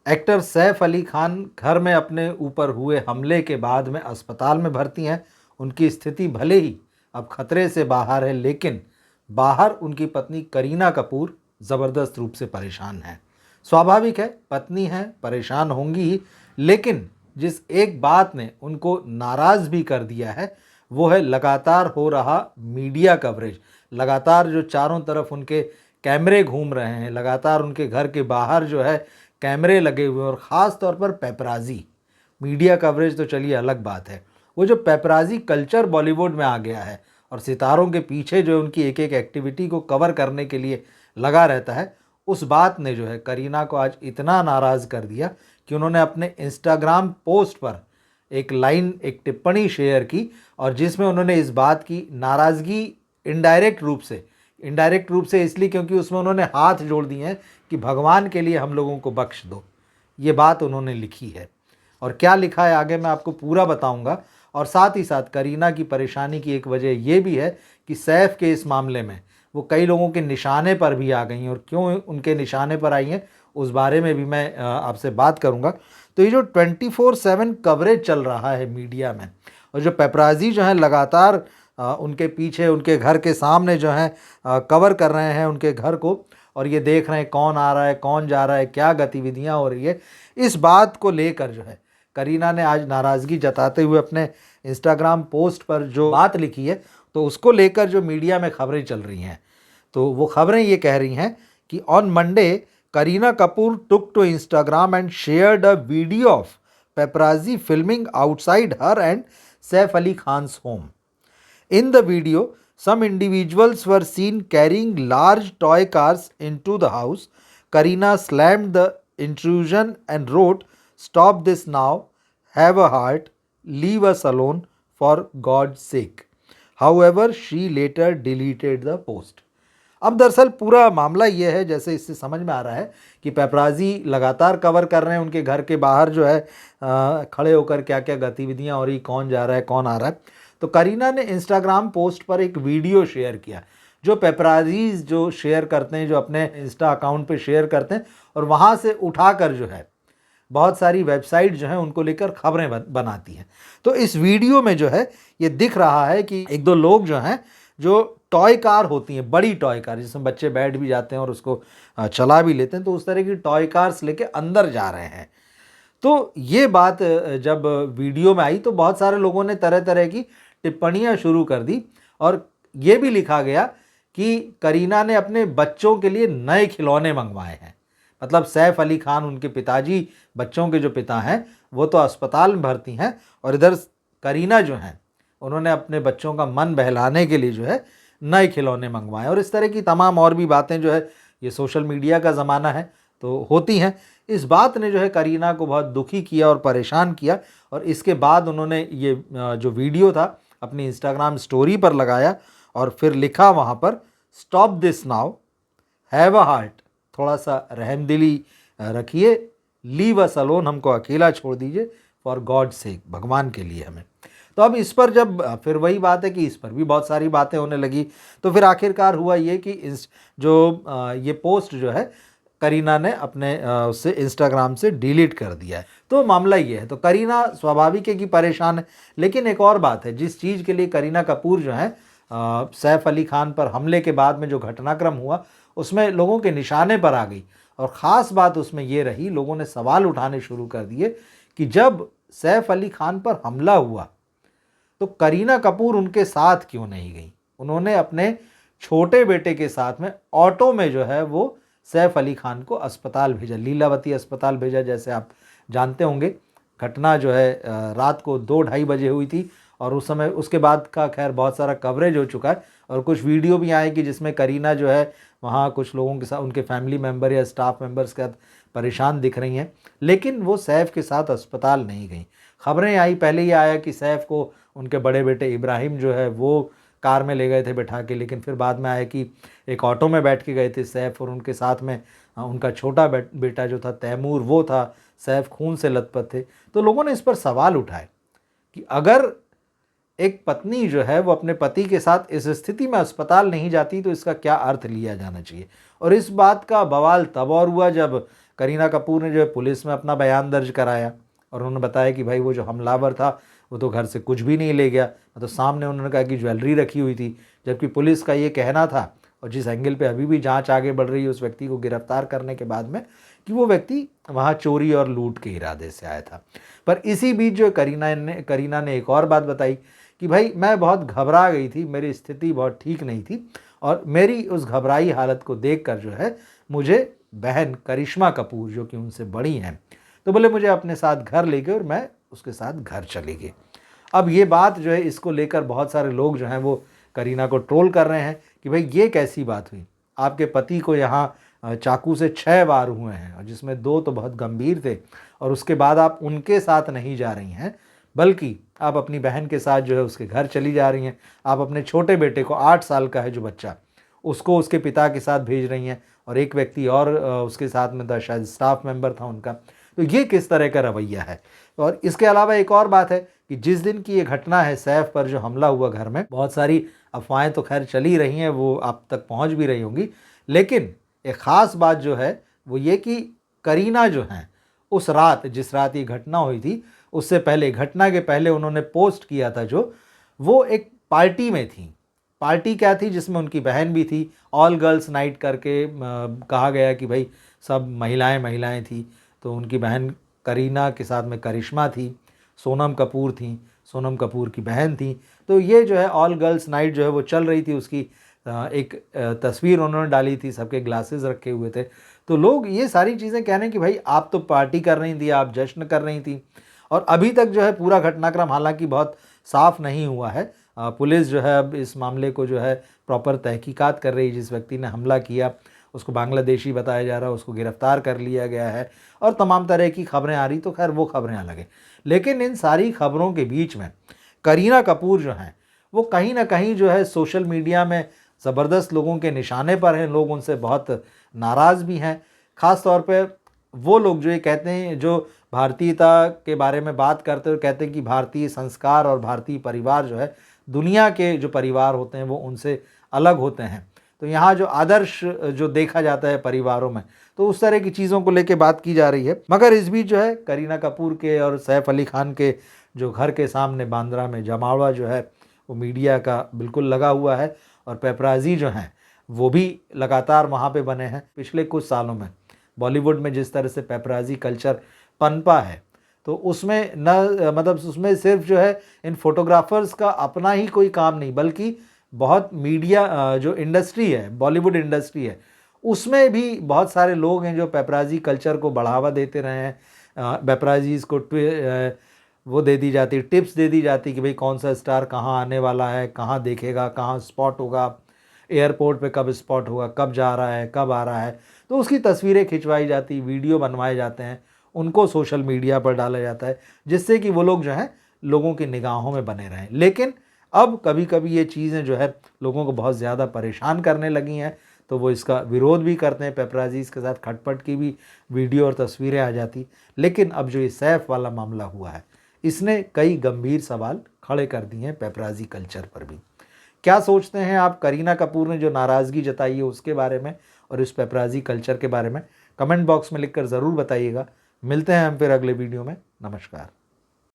Actor Saif Ali Khan घर में अपने ऊपर हुए हमले के बाद में अस्पताल में भर्ती हैं। उनकी स्थिति भले ही अब खतरे से बाहर है, लेकिन बाहर उनकी पत्नी करीना कपूर ज़बरदस्त रूप से परेशान है। स्वाभाविक है, पत्नी है, परेशान होंगी ही, लेकिन जिस एक बात ने उनको नाराज़ भी कर दिया है वो है लगातार हो रहा मीडिया कवरेज। लगातार जो चारों तरफ उनके कैमरे घूम रहे हैं, लगातार उनके घर के बाहर जो है कैमरे लगे हुए हैं, और ख़ास तौर पर पेपराजी मीडिया कवरेज तो चलिए अलग बात है, वो जो पेपराजी कल्चर बॉलीवुड में आ गया है और सितारों के पीछे जो उनकी एक एक एक्टिविटी को कवर करने के लिए लगा रहता है, उस बात ने जो है करीना को आज इतना नाराज़ कर दिया कि उन्होंने अपने इंस्टाग्राम पोस्ट पर एक टिप्पणी शेयर की, और जिसमें उन्होंने इस बात की नाराज़गी इनडायरेक्ट रूप से इसलिए क्योंकि उसमें उन्होंने हाथ जोड़ दिए हैं कि भगवान के लिए हम लोगों को बख्श दो। ये बात उन्होंने लिखी है, और क्या लिखा है आगे मैं आपको पूरा बताऊंगा। और साथ ही साथ करीना की परेशानी की एक वजह ये भी है कि सैफ के इस मामले में वो कई लोगों के निशाने पर भी आ गई हैं, और क्यों उनके निशाने पर आई हैं उस बारे में भी मैं आपसे बात करूंगा। तो ये जो 24/7 कवरेज चल रहा है मीडिया में, और जो पेपराजी जो हैं लगातार उनके पीछे उनके घर के सामने जो हैं कवर कर रहे हैं उनके घर को, और ये देख रहे हैं कौन आ रहा है, कौन जा रहा है, क्या गतिविधियां हो रही है, इस बात को लेकर जो है करीना ने आज नाराज़गी जताते हुए अपने इंस्टाग्राम पोस्ट पर जो बात लिखी है, तो उसको लेकर जो मीडिया में खबरें चल रही हैं, तो वो खबरें ये कह रही हैं कि on Monday Kareena Kapoor took to Instagram and shared a video of paparazzi filming outside her and Saif Ali Khan's home. In the video, some individuals were seen carrying large toy cars into the house. Kareena slammed the intrusion and wrote, "Stop this now, have a heart, leave us alone for God's sake." However, she later deleted the post. अब दरअसल पूरा मामला ये है, जैसे इससे समझ में आ रहा है कि पेपराजी लगातार कवर कर रहे हैं उनके घर के बाहर जो है खड़े होकर क्या क्या गतिविधियां हो रही, कौन जा रहा है, कौन आ रहा है। तो करीना ने इंस्टाग्राम पोस्ट पर एक वीडियो शेयर किया, जो पेपराजीज जो शेयर करते हैं, जो अपने इंस्टा अकाउंट पे शेयर करते हैं, और वहाँ से उठाकर जो है बहुत सारी वेबसाइट जो हैं उनको लेकर खबरें बनाती हैं। तो इस वीडियो में जो है ये दिख रहा है कि एक दो लोग जो हैं, जो टॉय कार होती हैं, बड़ी टॉय कार जिसमें बच्चे बैठ भी जाते हैं और उसको चला भी लेते हैं, तो उस तरह की टॉय कार्स लेके अंदर जा रहे हैं। तो ये बात जब वीडियो में आई तो बहुत सारे लोगों ने तरह तरह की टिप्पणियां शुरू कर दी, और ये भी लिखा गया कि करीना ने अपने बच्चों के लिए नए खिलौने मंगवाए हैं। मतलब सैफ अली खान, उनके पिताजी, बच्चों के जो पिता हैं, वो तो अस्पताल में भर्ती हैं, और इधर करीना जो हैं उन्होंने अपने बच्चों का मन बहलाने के लिए जो है नए खिलौने मंगवाए। और इस तरह की तमाम और भी बातें जो है, ये सोशल मीडिया का ज़माना है तो होती हैं। इस बात ने जो है करीना को बहुत दुखी किया और परेशान किया, और इसके बाद उन्होंने ये जो वीडियो था अपनी इंस्टाग्राम स्टोरी पर लगाया, और फिर लिखा वहाँ पर, "stop this now, have a heart", थोड़ा सा रहमदिली रखिए, लीव अस अलोन, हमको अकेला छोड़ दीजिए, फॉर गॉड सेक, भगवान के लिए हमें। तो अब इस पर जब फिर वही बात है कि इस पर भी बहुत सारी बातें होने लगी, तो फिर आखिरकार हुआ ये कि ये पोस्ट जो है करीना ने अपने उससे इंस्टाग्राम से डिलीट कर दिया है। तो मामला ये है। तो करीना स्वाभाविक है कि परेशान है, लेकिन एक और बात है, जिस चीज़ के लिए करीना कपूर जो है सैफ अली खान पर हमले के बाद में जो घटनाक्रम हुआ उसमें लोगों के निशाने पर आ गई, और ख़ास बात उसमें ये रही, लोगों ने सवाल उठाने शुरू कर दिए कि जब सैफ अली खान पर हमला हुआ तो करीना कपूर उनके साथ क्यों नहीं गई। उन्होंने अपने छोटे बेटे के साथ में ऑटो में जो है वो सैफ अली खान को अस्पताल भेजा, लीलावती अस्पताल भेजा। जैसे आप जानते होंगे, घटना जो है रात को 2-2:30 बजे हुई थी, और उस समय उसके बाद का खैर बहुत सारा कवरेज हो चुका है, और कुछ वीडियो भी आए कि जिसमें करीना जो है वहाँ कुछ लोगों के साथ, उनके फैमिली मेम्बर या स्टाफ मेम्बर्स के साथ परेशान दिख रही हैं, लेकिन वो सैफ के साथ अस्पताल नहीं गई। खबरें आई, पहले ये आया कि सैफ को उनके बड़े बेटे इब्राहिम जो है वो कार में ले गए थे बैठा के, लेकिन फिर बाद में आया कि एक ऑटो में बैठ के गए थे सैफ, और उनके साथ में उनका छोटा बेटा जो था तैमूर, वो था। सैफ खून से लथपथ थे। तो लोगों ने इस पर सवाल उठाए कि अगर एक पत्नी जो है वो अपने पति के साथ इस स्थिति में अस्पताल नहीं जाती तो इसका क्या अर्थ लिया जाना चाहिए। और इस बात का बवाल तब और हुआ जब करीना कपूर ने जो है पुलिस में अपना बयान दर्ज कराया और उन्होंने बताया कि भाई वो जो हमलावर था वो तो घर से कुछ भी नहीं ले गया। तो सामने उन्होंने कहा कि ज्वेलरी रखी हुई थी, जबकि पुलिस का ये कहना था, और जिस एंगल पे अभी भी जांच आगे बढ़ रही है उस व्यक्ति को गिरफ्तार करने के बाद में, कि वो व्यक्ति वहाँ चोरी और लूट के इरादे से आया था। पर इसी बीच जो करीना ने एक और बात बताई कि भाई मैं बहुत घबरा गई थी, मेरी स्थिति बहुत ठीक नहीं थी, और मेरी उस घबराई हालत को देखकर जो है मुझे बहन करिश्मा कपूर जो कि उनसे बड़ी हैं, तो बोले मुझे अपने साथ घर ले गए और मैं उसके साथ घर चली गई। अब ये बात जो है, इसको लेकर बहुत सारे लोग जो हैं वो करीना को ट्रोल कर रहे हैं कि भाई ये कैसी बात हुई, आपके पति को यहाँ चाकू से 6 वार हुए हैं और जिसमें 2 तो बहुत गंभीर थे, और उसके बाद आप उनके साथ नहीं जा रही हैं बल्कि आप अपनी बहन के साथ जो है उसके घर चली जा रही हैं। आप अपने छोटे बेटे को, 8 साल का है जो बच्चा, उसको उसके पिता के साथ भेज रही हैं, और एक व्यक्ति और उसके साथ में था, शायद स्टाफ मेंबर था उनका। तो ये किस तरह का रवैया है। और इसके अलावा एक और बात है कि जिस दिन की ये घटना है, सैफ पर जो हमला हुआ घर में, बहुत सारी अफवाहें तो खैर चली रही हैं, वो आप तक पहुंच भी रही होंगी, लेकिन एक ख़ास बात जो है वो ये कि करीना जो हैं उस रात, जिस रात ये घटना हुई थी, उससे पहले, घटना के पहले उन्होंने पोस्ट किया था जो, वो एक पार्टी में थी। पार्टी क्या थी, जिसमें उनकी बहन भी थी, ऑल गर्ल्स नाइट करके कहा गया कि भाई सब महिलाएं थी। तो उनकी बहन करीना के साथ में करिश्मा थी, सोनम कपूर थी, सोनम कपूर की बहन थी। तो ये जो है ऑल गर्ल्स नाइट जो है वो चल रही थी, उसकी एक तस्वीर उन्होंने डाली थी, सबके ग्लासेस रखे हुए थे। तो लोग ये सारी चीज़ें कह रहे हैं कि भाई आप तो पार्टी कर रही थी, आप जश्न कर रही थी, और अभी तक जो है पूरा घटनाक्रम हालांकि बहुत साफ नहीं हुआ है। पुलिस जो है अब इस मामले को जो है प्रॉपर तहकीकात कर रही है। जिस व्यक्ति ने हमला किया उसको बांग्लादेशी बताया जा रहा है, उसको गिरफ्तार कर लिया गया है, और तमाम तरह की खबरें आ रही, तो खैर वो खबरें अलग हैं। लेकिन इन सारी खबरों के बीच में करीना कपूर जो हैं वो कहीं ना कहीं जो है सोशल मीडिया में ज़बरदस्त लोगों के निशाने पर हैं। लोग उनसे बहुत नाराज़ भी हैं, ख़ास तौर पे वो लोग जो ये कहते हैं, जो भारतीयता के बारे में बात करते हुए कहते हैं कि भारतीय संस्कार और भारतीय परिवार जो है, दुनिया के जो परिवार होते हैं वो उनसे अलग होते हैं। तो यहाँ जो आदर्श जो देखा जाता है परिवारों में, तो उस तरह की चीज़ों को लेके बात की जा रही है। मगर इस बीच जो है करीना कपूर के और सैफ अली खान के जो घर के सामने बांद्रा में जमावड़ा जो है वो मीडिया का बिल्कुल लगा हुआ है, और पेपराजी जो हैं वो भी लगातार वहाँ पे बने हैं। पिछले कुछ सालों में बॉलीवुड में जिस तरह से पेपराजी कल्चर पनपा है, तो उसमें न मतलब उसमें सिर्फ जो है इन फोटोग्राफर्स का अपना ही कोई काम नहीं, बल्कि बहुत मीडिया जो इंडस्ट्री है, बॉलीवुड इंडस्ट्री है, उसमें भी बहुत सारे लोग हैं जो पेपराजी कल्चर को बढ़ावा देते रहे हैं। पेपराजीज़ को वो दे दी जाती, टिप्स दे दी जाती कि भाई कौन सा स्टार कहाँ आने वाला है, कहाँ देखेगा, कहाँ स्पॉट होगा, एयरपोर्ट पे कब स्पॉट होगा, कब जा रहा है, कब आ रहा है। तो उसकी तस्वीरें खिंचवाई जाती, वीडियो बनवाए जाते हैं, उनको सोशल मीडिया पर डाला जाता है, जिससे कि वो लोग जो हैं लोगों की निगाहों में बने रहें। लेकिन अब कभी कभी ये चीज़ें जो है लोगों को बहुत ज़्यादा परेशान करने लगी हैं, तो वो इसका विरोध भी करते हैं। पेपराजीज़ के साथ खटपट की भी वीडियो और तस्वीरें आ जाती। लेकिन अब जो ये सैफ वाला मामला हुआ है, इसने कई गंभीर सवाल खड़े कर दिए हैं पेपराजी कल्चर पर भी। क्या सोचते हैं आप करीना कपूर ने जो नाराज़गी जताई है उसके बारे में, और इस पेपराजी कल्चर के बारे में? कमेंट बॉक्स में लिखकर ज़रूर बताइएगा। मिलते हैं हम फिर अगले वीडियो में। नमस्कार।